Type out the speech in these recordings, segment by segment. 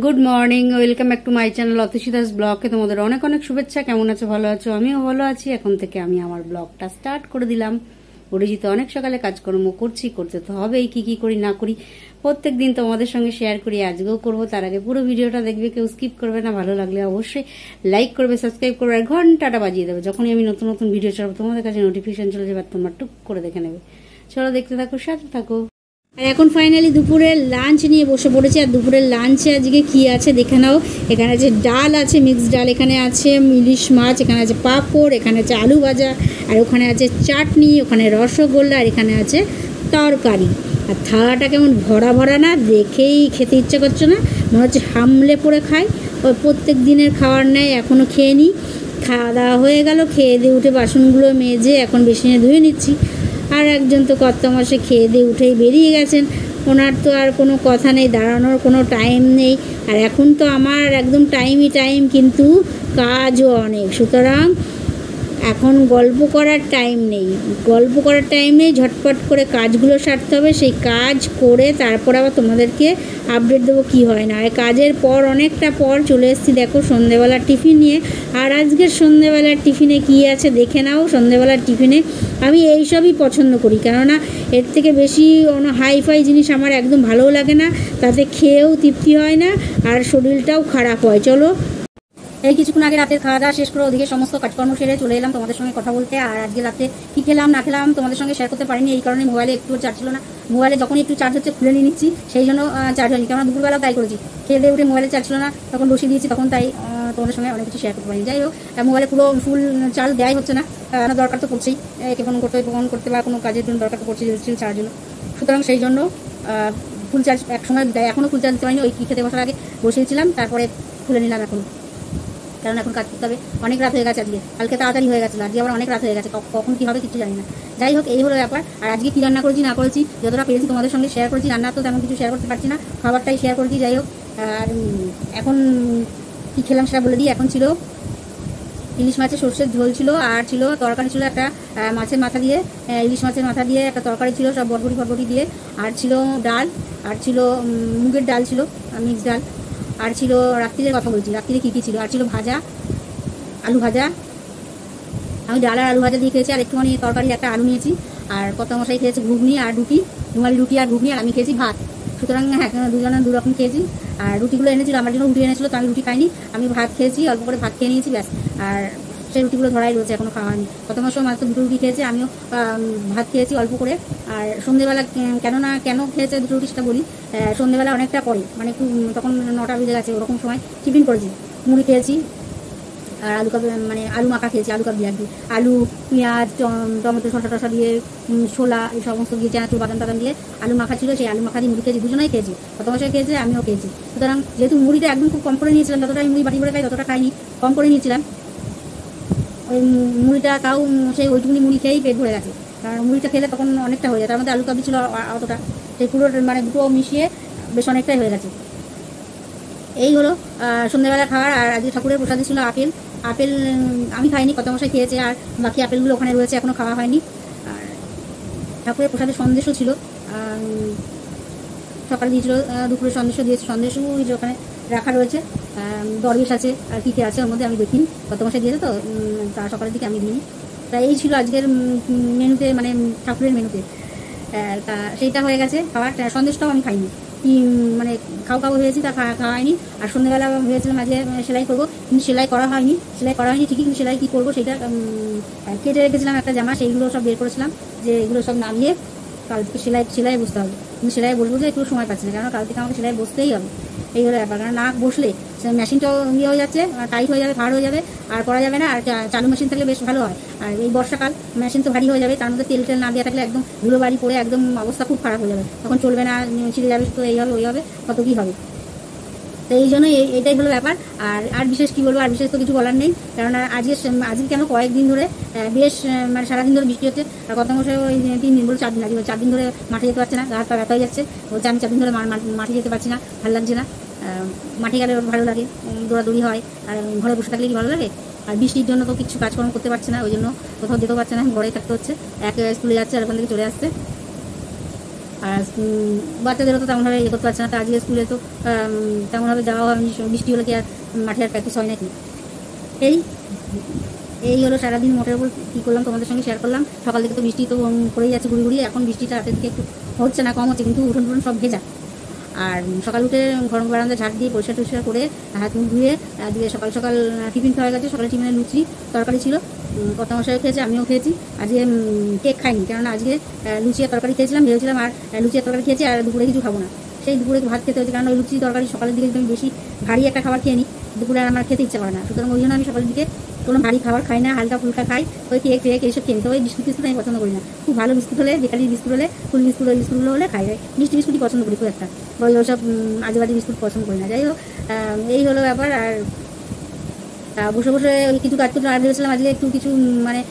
Good morning, welcome back to my channel Atasi Das ব্লগে তোমাদের অনেক অনেক শুভেচ্ছা। কেমন আছো? ভালো আছো? আমিও ভালো আছি। এখন থেকে আমি আমার ব্লগটা স্টার্ট করে দিলাম। উঠেছি তো অনেক সকালে, কাজকর্ম করতে তো হবেই। কি করি না করি প্রত্যেক দিন তোমাদের সঙ্গে শেয়ার করি, আজকেও করবো। তার আগে পুরো ভিডিওটা দেখবে, কেউ স্কিপ করবে না। ভালো লাগলে অবশ্যই লাইক করবে, সাবস্ক্রাইব করবে আর ঘন্টাটা বাজিয়ে দেবে। যখনই আমি নতুন নতুন ভিডিও ছাড়বো তোমাদের কাছে নোটিফিকেশন চলে যাবে, তোমরা টুক করে দেখে নেবে। চলো দেখতে থাকো, সাথে থাকো। আর এখন ফাইনালি দুপুরের লাঞ্চ নিয়ে বসে পড়েছি। আর দুপুরের লাঞ্চে আজকে কি আছে দেখে নাও। এখানে আছে ডাল, আছে মিক্সড ডাল, এখানে আছে ইলিশ মাছ, এখানে আছে পাঁপড়, এখানে আছে আলু ভাজা, আর ওখানে আছে চাটনি, ওখানে রসগোল্লা, আর এখানে আছে তরকারি। আর থালাটা কেমন ভরা ভরা না, দেখেই খেতে ইচ্ছে করছে না, মনে হচ্ছে হামলে পড়ে খাই। ওই প্রত্যেক দিনের খাওয়ার নেয়, এখনও খেয়ে নিই। খাওয়া দাওয়া হয়ে গেল, খেয়ে দিয়ে উঠে বাসনগুলো মেজে এখন বেসিনে ধুয়ে নিচ্ছি। আর একজন তো কর্তামশাই খেয়ে দিয়ে উঠেই বেরিয়ে গেছেন। ওনার তো আর কোনো কথা নেই, দাঁড়ানোর কোনো টাইম নেই। আর এখন তো আমার একদম টাইম, কিন্তু কাজও অনেক, সুতরাং এখন গল্প করার টাইম নেই। ঝটপট করে কাজগুলো সারতে হবে। সেই কাজ করে তারপর আবার তোমাদেরকে আপডেট দেবো কী হয় না। আর কাজের পর অনেকটা পর চলে এসেছি দেখো সন্ধ্যেবেলার টিফিন নিয়ে। আর আজকের সন্ধ্যেবেলার টিফিনে কী আছে দেখে নাও। সন্ধ্যেবেলার টিফিনে আমি এইসবই পছন্দ করি, কেননা এর থেকে বেশি হাইফাই জিনিস আমার একদম ভালোও লাগে না। তাতে খেয়েও তৃপ্তি হয় না, আর শরীরটাও খারাপ হয়। চলো, এই কিছুক্ষণ আগে রাতের খাওয়া দাওয়া শেষ করে ওদিকে সমস্ত কাজকর্ম সেরে চলে এলাম তোমাদের সঙ্গে কথা বলতে। আর আজকে রাতে কী খেলাম না খেলাম তোমাদের সঙ্গে শেয়ার করতে পারিনি, এই কারণে মোবাইলে একটু চার্জ ছিল না। মোবাইলে যখনই একটু চার্জ হচ্ছে খুলে নিয়ে নিচ্ছি, সেই জন্য চার্জ হয়নি। কেননা দুপুরবেলা তাই করেছি, খেয়ে দিয়ে উঠে মোবাইলে চার্জ ছিল না, তখন বসিয়ে দিয়েছি, তখন তাই তোমাদের সঙ্গে অনেক কিছু শেয়ার করতে পারিনি। যাই হোক, মোবাইলে পুরো ফুল চার্জ দেওয়াই হচ্ছে না, দরকার তো পড়ছেই, একে ফোন করতে বা কোনো কাজের জন্য দরকার তো পড়ছে চার্জ জন্য। সুতরাং সেই জন্য ফুল চার্জ একসময় দেয়, এখনও ফুল চার্জ দিতে পারিনি। ওই খেতে বসার আগে বসিয়েছিলাম, তারপরে খুলে নিলাম এখন, কারণ এখন কাজ করতে হবে। অনেক রাত হয়ে গেছে, আজকে কালকে তাড়াতাড়ি হয়ে গেছিলো, আজকে আবার অনেক রাত হয়ে গেছে, কখন কী হবে কিছু জানি না। যাই হোক, এই হলো ব্যাপার। আর আজকে কী রান্না করেছি না করেছি যতটা পেরেছি তোমাদের সঙ্গে শেয়ার করেছি। রান্না তো তেমন কিছু শেয়ার করতে পারছি না, খাবারটাই শেয়ার করেছি। যাই হোক, আর এখন কী খেলাম সেটা বলে দিই। এখন ছিল ইলিশ মাছের সর্ষের ঝোল ছিল, আর ছিল তরকারি, ছিল একটা মাছের মাথা দিয়ে, ইলিশ মাছের মাথা দিয়ে একটা তরকারি ছিল, সব বরবটি দিয়ে, আর ছিল ডাল, আর ছিল মুগের ডাল, ছিল মিক্সড ডাল, আর ছিল রাত্রিরের কথা বলছি, রাত্রিরে কী কী ছিল, আর ছিল ভাজা, আলু ভাজা। আমি ডাল আর আলু ভাজা দিয়ে খেয়েছি, আর একটুখানি তরকারি একটা আলু নিয়েছি। আর কর্তামশাই খেয়েছে ঘুগনি আর রুটি, রুমালি রুটি আর ঘুগনি, আর আমি খেয়েছি ভাত। সুতরাং হ্যাঁ, দুজনে দুরকম খেয়েছি। আর রুটিগুলো এনেছিল, আমার জন্য রুটি এনেছিল, তো আমি রুটি খাইনি, আমি ভাত খেয়েছি, অল্প করে ভাত খেয়ে নিয়েছি, ব্যাস। আর সেই রুটিগুলো ধরাই রয়েছে, এখনও খাওয়া হয়নি। কর্তামশাই মাত্র দুটো রুটি খেয়েছে, আমিও ভাত খেয়েছি অল্প করে। আর সন্ধ্যেবেলা কেন খেয়েছে দুটো রুটি সেটা বলি। সন্ধ্যেবেলা অনেকটা পরে, মানে একটু তখন 9টা বেজে গেছে, ওরকম সময় টিফিন করেছি, মুড়ি খেয়েছি, আর আলু মাখা খেয়েছি, আলু কাবলি আর কি, আলু পেঁয়াজ টমেটো শসা দিয়ে, ছোলা এই সমস্ত দিয়ে, চানাচুর বাদাম দিয়ে আলু মাখা ছিল। সেই আলু মাখা দিয়ে মুড়ি খেয়েছি, দুজনেই খেয়েছি, কর্তামশাই খেয়েছে, আমিও খেয়েছি। সুতরাং যেহেতু মুড়িটা একদম খুব কম করে নিয়েছিলাম, যতটা মুড়ি বাটি করে খাই ততটা খাইনি, কম করে নিয়েছিলাম ওই মুড়িটা, তাও সেই ওইটুকুনি মুড়ি খেয়েই পেট ভরে গেছে। কারণ মুড়িটা খেলে তখন অনেকটা হয়ে যায়, তার মধ্যে আলু কাবলি ছিল অতটা, সেই পুরো দুটো মিশিয়ে বেশ অনেকটাই হয়ে গেছে। এই হলো সন্ধ্যাবেলা খাবার। আর আজকে ঠাকুরের প্রসাদে ছিল আপেল আমি খাইনি, কর্তামশাই খেয়েছে, আর বাকি আপেলগুলো ওখানে রয়েছে, এখনও খাওয়া হয়নি। আর ঠাকুরের প্রসাদে সন্দেশও ছিল, সকালে দিয়েছিল, দুপুরে সন্দেশও দিয়েছে, সন্দেশও ওখানে রাখা রয়েছে। দরবেশ আছে আর কী আছে ওর মধ্যে আমি দেখিনি, কর্তামশাই দিয়েছে তো, তা সকালের দিকে আমি দিইনি। তা এই ছিল আজকের মেনুতে, মানে ঠাকুরের মেনুতে। তা সেইটা হয়ে গেছে খাবার। সন্দেশটাও আমি খাইনি, কি মানে খাওয়া হয়েছি, তা খাওয়া হয়নি। আর সন্ধ্যেবেলা ভেবেছিলাম আজকে সেলাই করবো, কিন্তু সেলাই করা হয়নি ঠিকই, কিন্তু সেলাই কী করবো সেটা কেটে রেখেছিলাম একটা জামা, সেইগুলো সব বের করেছিলাম, যে এগুলো সব নামিয়ে কাল থেকে সেলাই বসতে হবে। কিন্তু সেলাই বসবো যে একটু সময় পাচ্ছি না, কারণ কাল থেকে আমাকে সেলাই বসতেই হবে। এই হলো ব্যাপার, কারণ না বসলে মেশিনটাও ইয়ে হয়ে যাচ্ছে, টাইট হয়ে যাবে, ভার হয়ে যাবে, আর করা যাবে না। আর চালু মেশিন থাকলে বেশ ভালো হয়। আর এই বর্ষাকাল মেশিন তো ভারী হয়ে যাবে, তার মধ্যে তেল না দেওয়া থাকলে একদম ধুলো বাড়ি পড়ে একদম অবস্থা খুব খারাপ হয়ে যাবে, তখন চলবে না, ছিঁড়ে যাবে, তো এই হবে ওই হবে, কত কী হবে। তো এই জন্য এইটাই হলো ব্যাপার। আর বিশেষ কী বলবো, আর বিশেষ তো কিছু বলার নেই, কারণ আজকে কেন কয়েকদিন ধরে বেশ মানে সারাদিন ধরে বৃষ্টি হচ্ছে। আর কর্তামশাই ওই 3 দিন বলে 4 দিন, আজকে 4 দিন ধরে মাঠে যেতে পারছে না, গা হাত পা ব্যথা হয়ে যাচ্ছে, বলছে আমি 4 দিন ধরে মাঠে যেতে পারছি না, ভালো লাগছে না। মাঠে গেলে ভালো লাগে, দৌড়াদৌড়ি হয়, আর ঘরে বসে থাকলে কি ভালো লাগে। আর বৃষ্টির জন্য তো কিছু কাজকর্ম করতে পারছে না, ওই জন্য কোথাও যেতেও পারছে না, ঘরেই থাকতে হচ্ছে। এক স্কুলে যাচ্ছে আর ওখান থেকে চলে আসছে। ও যা আমি 4 দিন ধরে মাঠে যেতে পারছি না, ভালো লাগছে না। মাঠে গেলে ভালো লাগে, দৌড়াদৌড়ি হয়, আর ঘরে বসে থাকলে কি ভালো লাগে। আর বৃষ্টির জন্য তো কিছু কাজকর্ম করতে পারছে না, ওই জন্য কোথাও যেতেও পারছে না, ঘরেই থাকতে হচ্ছে। আর বাচ্চাদেরও তো তেমনভাবে ইয়ে করতে পারছে না, তো আজকে স্কুলে তো তেমনভাবে যাওয়া হয়নি, বৃষ্টি হলে কি আর মাঠে আর প্র্যাকটিস হয় নাকি। এই এই হলো সারাদিন মোটের উপর কী করলাম তোমাদের সঙ্গে শেয়ার করলাম। সকাল থেকে তো বৃষ্টি তো পড়েই যাচ্ছে ঘুরি ঘুরি, এখন বৃষ্টিটা রাতের দিকে একটু হচ্ছে না, কম হচ্ছে, কিন্তু উঠোন টুটন সব ভেজা। আর সকাল উঠে ঘর বারান্দা ঝাড় দিয়ে পরিষ্কার টরিষ্কার করে হাত মুখ ধুয়ে দিয়ে সকাল সকাল টিফিন খাওয়া গেছে। সকালে টিফিনে লুচি তরকারি ছিল, কর্তামশাইও খেয়েছে, আমিও খেয়েছি। আজকে কেক খাইনি, কেননা আজকে লুচি আর তরকারি খেয়েছিলাম, ভেবেছিলাম আর লুচি আর তরকারি খেয়েছি আর দুপুরে কিছু খাবো না। সেই দুপুরে ভাত খেতে হচ্ছে, কারণ ওই লুচি তরকারি সকালের দিকে যদি আমি বেশি ভারী একটা খাবার খেয়ে নিই, দুপুরে আর আমার খেতে ইচ্ছা করে না। সুতরাং ওই জন্য আমি সকালের দিকে কোনো ভারী খাবার খাই না, হালকা ফুলকা খাই, ওই কেক ফেক এইসব খেয়ে নিতে। ওই বিস্কুট টিস্কুট আমি পছন্দ করি না। খুব ভালো বিস্কুট হলে, বেকারি বিস্কুট হলে, ফুল বিস্কুট, ওই বিস্কুটগুলো হলে খাই। মিষ্টি বিস্কুটই পছন্দ করি খুব একটা, ওই ওসব আজেবাজে বিস্কুট পছন্দ করি না। যাই হোক, এই হলো ব্যাপার। আর বসে বসে ওই কিছু কাজ করতে আর ভেবেছিলাম আজকে একটু কিছু মানে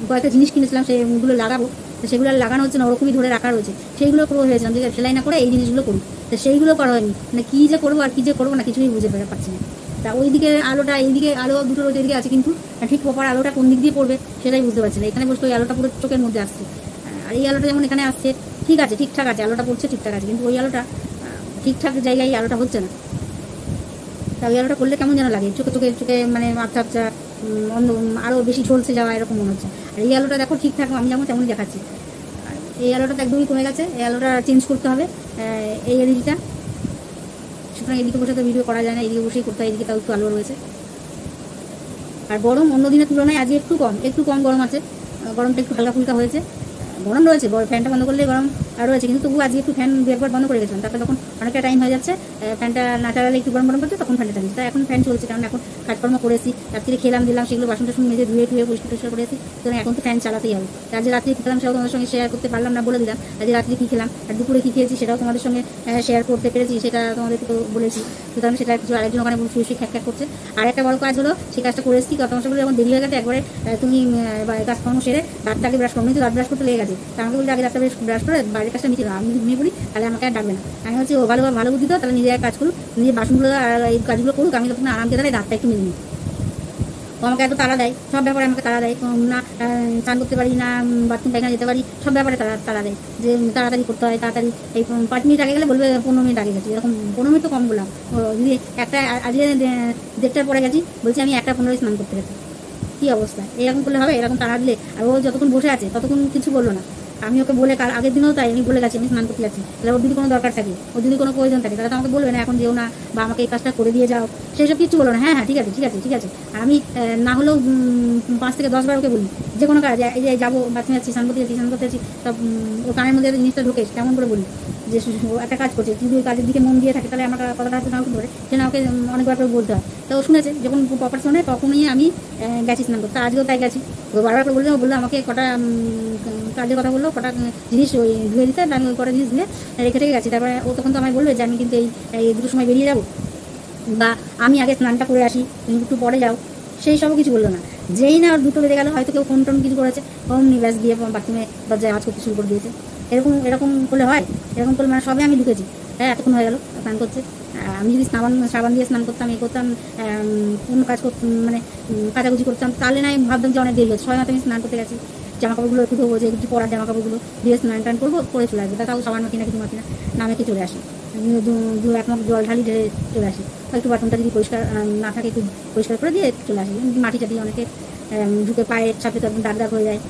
কয়েকটা জিনিস কিনেছিলাম, সেগুলো লাগাবো। তো সেগুলো লাগানো হচ্ছে না, ওরকমই ধরে রাখা রয়েছে। সেইগুলো করবো ভেবেছিলাম, যে সেলাই না করে এই জিনিসগুলো করি, তো সেইগুলো করা হয়নি। মানে কী যে করবো আর কী যে করবো না কিছুই বুঝে পারছি না। তা ওইদিকে আলোটা, এইদিকে আলো দুটো রয়েছে, এদিকে আছে, কিন্তু ঠিক প্রপার আলোটা কোন দিক দিয়ে পড়বে সেটাই বুঝতে পারছি না। এখানে বসতে ওই আলোটা পুরো চোখের মধ্যে আসছে, আর এই আলোটা যেমন এখানে আসছে ঠিক আছে, ঠিকঠাক আছে, আলোটা পড়ছে ঠিকঠাক আছে, কিন্তু ওই আলোটা ঠিকঠাক জায়গায় আলোটা হচ্ছে না। তা ওই আলোটা করলে কেমন যেন লাগে, চোখে চোখে চোখে মানে আবছা আবছা অন্য আরও বেশি ঝলসে যাওয়া এরকম মনে হচ্ছে। আর এই আলোটা দেখো ঠিকঠাক আমি যেমন তেমনই দেখাচ্ছি, আর এই আলোটা তো একদমই কমে গেছে, এই আলোটা চেঞ্জ করতে হবে, এই এলইডিটা। সুতরাং এদিকে বসে তো ভিডিও করা যায় না, এদিকে বসেই করতে হয়, এদিকে তাও একটু আলো রয়েছে। আর গরম অন্য দিনের তুলনায় আজকে একটু কম গরম আছে, গরমটা একটু হালকা ফুলকা হয়েছে। গরম রয়েছে, ফ্যানটা বন্ধ করলে গরম আর রয়েছে, কিন্তু তবু আজকে একটু ফ্যান একবার বন্ধ করে গেছিলাম। তারপরে যখন অনেকটা টাইম হয়ে যাচ্ছে, ফ্যানটা না চালালে একটু গরম করছে, তখন ফ্যানটা চালিয়েছি। তাই এখন ফ্যান চলছে, কারণ এখন কাজকর্ম করেছি, রাত্রে খেলাম দিলাম, সেগুলো বাসন টাসন মেজে ধুয়ে পরিষ্কার টরিষ্কার করেছি। সুতরাং এখন তো ফ্যান চালাতেই হবে। তার যে রাত্রে খেলাম সেটাও তোমাদের সঙ্গে শেয়ার করতে পারলাম না, বলে দিলাম। আজকে রাত্রে কী খেলাম আর দুপুরে কী খেয়েছি সেটাও তোমাদের সঙ্গে শেয়ার করতে পেরেছি, সেটা তোমাদেরকে তো বলেছি। সুতরাং সেটা কিছু আরেকজন ওখানে শুয়ে খ্যাক খ্যাক করছে। আর একটা বড় কাজ হলো, সেই কাজটা করে এসেছি, তোমার সঙ্গে যখন দেরি হয়ে গেছে, একবারে তুমি কাজকর্ম সেরে দাঁতটাকে ব্রাশ করো, কিন্তু দাঁত ব্রাশ করতে লেগে গেছে। তা আমাকে বলতে আগে দাঁতটা ব্রাশ করে বাইরের কাজটা নিচে দাও, আমি যদি ঘুমিয়ে পড়ি তাহলে আমাকে আর ডাকবে না। আমি হচ্ছে ও ভালো বুদ্ধি তো, তাহলে নিজের কাজ করুক, নিজের বাসনগুলো আর এই কাজগুলো করুক, আমি তখন আরামকে তাহলে দাঁতটা একটু মেজে নিই। ও আমাকে এত তাড়া দেয়, সব ব্যাপারে আমাকে তাড়া দেয়, না চান করতে পারি না, বাথরুম পায়খানা যেতে পারি, সব ব্যাপারে তাড়া দেয়, যে তাড়াতাড়ি করতে হয়, তাড়াতাড়ি। এই 5 মিনিট আগে গেলে বলবে 15 মিনিট আগে গেছি, এরকম 15 মিনিট তো কম বললাম। যদি একটা আজকে 1:30টার পরে গেছি, বলছি আমি 1:15 স্নান করতে গেছি। কী অবস্থা, এরকম করলে হবে? এরকম তাড়া দিলে? আর ও যতক্ষণ বসে আছে ততক্ষণ কিছু বললো না। আমি ওকে বলে, কাল আগের দিনও তাই আমি বলে গেছি আমি স্নান করতে যাচ্ছি। তাহলে ওর যদি কোনো দরকার থাকে, ওর যদি কোনো প্রয়োজন থাকে, তাহলে তো আমাকে বলবে না এখন যেও না, বা আমাকে এই কাজটা করে দিয়ে যাও, সেই সব কিছু বলো না। হ্যাঁ ঠিক আছে। আর আমি না হলেও 5 থেকে 10 বার ওকে বলি, যে কোনো কাজ, এই যে যাবো বাথরুমে যাচ্ছি, স্নান করতে যাচ্ছি, সব ওর কানের মধ্যে জিনিসটা ঢোকে, কেমন করে বলি যে একটা কাজ করছে, যদি ওই কাজের দিকে মন দিয়ে থাকে, তাহলে আমার কথাটা হচ্ছে না ধরে, সে না ওকে অনেকবার করে বলতে হয়। তো ও শুনেছে, যখন প্রপার শোনে তখনই আমি গেছি স্নান করতে। আজকেও তাই গেছি, ও বারবার করে বললো আমাকে কটা কাজের কথা বললো, কটা জিনিস ওই ধুয়ে দিতে, আমি ওই কটা জিনিস ধুয়ে রেখে গেছি। তারপরে ও তখন তো আমায় বলবে যে আমি কিন্তু এই দুটোর সময় বেরিয়ে যাবো, বা আমি আগে স্নানটা করে আসি, তুমি একটু পরে যাও, সেই সবও কিছু বললো না। যেই না ওর দুটো বেজে গেলো, হয়তো কেউ ফোন টোন কিছু করেছে, অমনি ব্যাস দিয়ে বাথরুমে দরজায় আওয়াজ করতে শুরু করে দিয়েছে। এরকম করলে হয়? এরকম করলে মানে সবে আমি ঢুকেছি, হ্যাঁ এতক্ষণ হয়ে গেলো স্নান করছে। আমি যদি সাবান দিয়ে স্নান করতাম, করতাম কোনো কাজ করতাম, মানে কাচাকুচি করতাম, তাহলে না আমি ভাবতাম যে অনেক দেরি হচ্ছে। সবাই আমি স্নান করতে গেছি, জামাকাপড়গুলো একটু ধোবো, যে কিছু পরার জামাকাপড়গুলো দিয়ে স্নান টান করবো, করে চলে আসবে। তাও সাবান মাখি না কিছু মাখি না, নামেকে চলে আসি, 1 মগ জল ঢালি ঢেলে চলে আসি। একটু বাথরুমটা যদি পরিষ্কার না থাকে, একটু পরিষ্কার করে দিয়ে চলে আসি। মাটি টাটি অনেকে ঢুকে পায়ের সাথে তো একদম দাগ হয়ে যায়।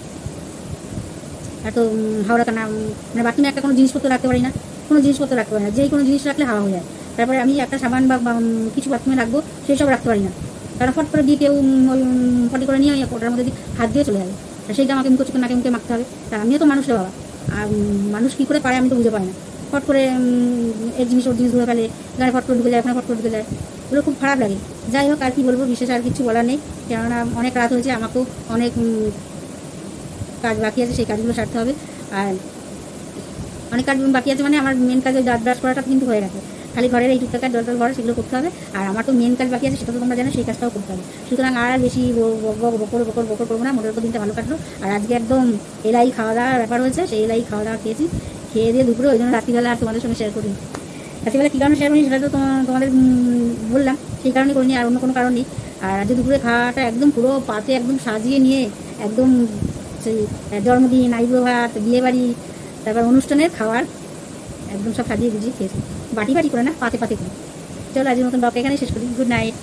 এত হাওড়া কানা, মানে বাথরুমে একটা কোনো জিনিসপত্র রাখতে পারি না, যেই কোনো জিনিস রাখলে হাওয়া হয়ে যায়। তারপরে আমি একটা সাবান বা কিছু বাথরুমে রাখবো, সেই সব রাখতে পারি না। তারা ফট করে দিয়ে কেউ ওই ফটি করে নিয়ে ওটার মধ্যে দিয়ে হাত দিয়ে চলে যাবে, সেইটা আমাকে মুখে নাকে মুখে মাখতে হবে। তা আমিও তো মানুষ রে বাবা, আর মানুষ কী করে পারে আমি তো বুঝে পাই না। ফট করে ওর জিনিস ধরে ফেলে, গায়ে ফট করে ঢুকে যায়, ওখানে ফট করে ঢুকে যায়, ওগুলো খুব খারাপ লাগে। যাই হোক, আর কি বলবো, বিশেষ আর কিছু বলার নেই, কেননা অনেক রাত হয়েছে, আমাকেও অনেক কাজ বাকি আছে, সেই কাজগুলো সারতে হবে। আর অনেক কাজ বাকি আছে, মানে আমার মেন কাজ ওই দাঁত ব্রাশ করাটা কিন্তু হয়ে গেছে, খালি ঘরের এই টুকটাক জল ঘরে সেগুলো করতে হবে। আর আমার তো মেন কাজ বাকি আছে, সেটা তো তোমরা জানো, সেই কাজটাও করতে হবে। সুতরাং আর বেশি বকর করবো না, মোটের উপর দিনটা ভালো কাটলো। আর আজকে একদম এলাই খাওয়া দাওয়ার ব্যাপার হয়েছে, সেই এলাই খাওয়া দাওয়া খেয়ে দিয়ে দুপুরে, ওই জন্য রাত্রিবেলা আর তোমাদের সঙ্গে শেয়ার করি। রাত্রিবেলা কী কারণে শেয়ার করি সেটা তো তোমাদের বললাম, সেই কারণে করিনি, আর অন্য কোনো কারণ নেই। আর আজকে দুপুরে খাওয়াটা একদম পুরো পাতে একদম সাজিয়ে নিয়ে, একদম সেই জন্মদিন, আইবুড়ো ভাত, বিয়েবাড়ি, তারপর অনুষ্ঠানের খাবার একদম সব সাজিয়ে গুজিয়ে খেয়েছি, বাটি বাটি করে না, পাতে পাতে করে। চলো আজকের মতন ব্লগটা এখানেই শেষ করি। Good night.